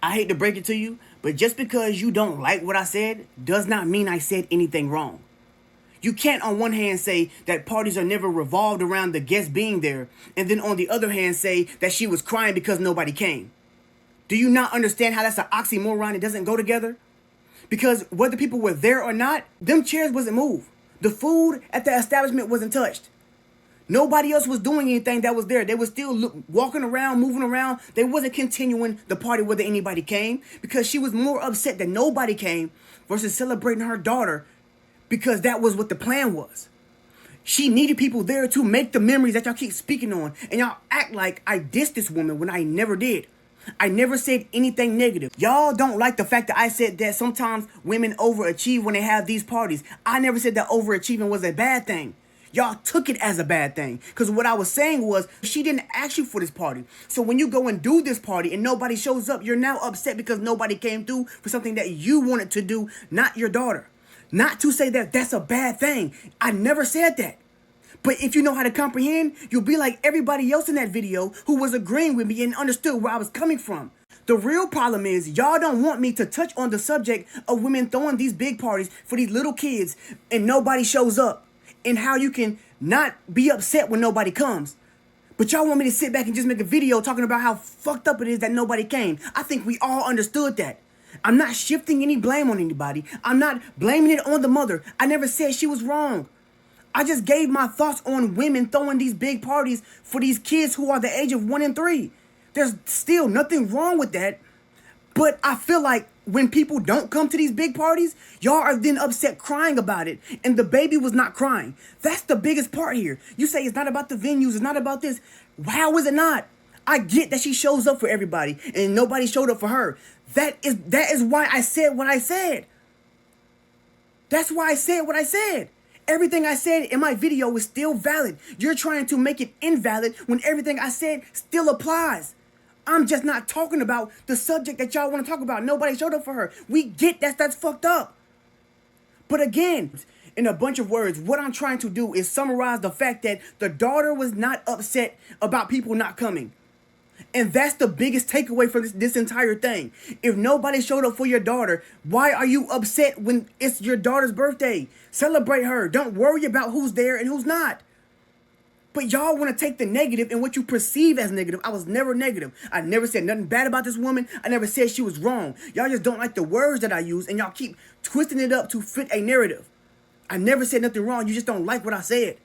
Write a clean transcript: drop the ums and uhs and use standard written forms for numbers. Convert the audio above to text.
I hate to break it to you, but just because you don't like what I said does not mean I said anything wrong. You can't on one hand say that parties are never revolved around the guest being there, and then on the other hand say that she was crying because nobody came. Do you not understand how that's an oxymoron? It doesn't go together? Because whether people were there or not, them chairs wasn't moved. The food at the establishment wasn't touched. Nobody else was doing anything that was there. They were still walking around, moving around. They wasn't continuing the party whether anybody came, because she was more upset that nobody came versus celebrating her daughter, because that was what the plan was. She needed people there to make the memories that y'all keep speaking on. And y'all act like I dissed this woman when I never did. I never said anything negative. Y'all don't like the fact that I said that sometimes women overachieve when they have these parties. I never said that overachieving was a bad thing. Y'all took it as a bad thing. Because what I was saying was, she didn't ask you for this party. So when you go and do this party and nobody shows up, you're now upset because nobody came through for something that you wanted to do, not your daughter. Not to say that that's a bad thing. I never said that. But if you know how to comprehend, you'll be like everybody else in that video who was agreeing with me and understood where I was coming from. The real problem is y'all don't want me to touch on the subject of women throwing these big parties for these little kids and nobody shows up, and how you can not be upset when nobody comes. But y'all want me to sit back and just make a video talking about how fucked up it is that nobody came. I think we all understood that. I'm not shifting any blame on anybody. I'm not blaming it on the mother. I never said she was wrong. I just gave my thoughts on women throwing these big parties for these kids who are the age of 1 and 3. There's still nothing wrong with that. But I feel like when people don't come to these big parties, y'all are then upset crying about it. And the baby was not crying. That's the biggest part here. You say it's not about the venues, it's not about this. How is it not? I get that she shows up for everybody and nobody showed up for her. That is why I said what I said. That's why I said what I said. Everything I said in my video is still valid. You're trying to make it invalid when everything I said still applies. I'm just not talking about the subject that y'all want to talk about. Nobody showed up for her. We get that's fucked up. But again, in a bunch of words, what I'm trying to do is summarize the fact that the daughter was not upset about people not coming. And that's the biggest takeaway from this entire thing. If nobody showed up for your daughter, why are you upset when it's your daughter's birthday? Celebrate her. Don't worry about who's there and who's not. But y'all want to take the negative and what you perceive as negative. I was never negative. I never said nothing bad about this woman. I never said she was wrong. Y'all just don't like the words that I use, and y'all keep twisting it up to fit a narrative. I never said nothing wrong. You just don't like what I said.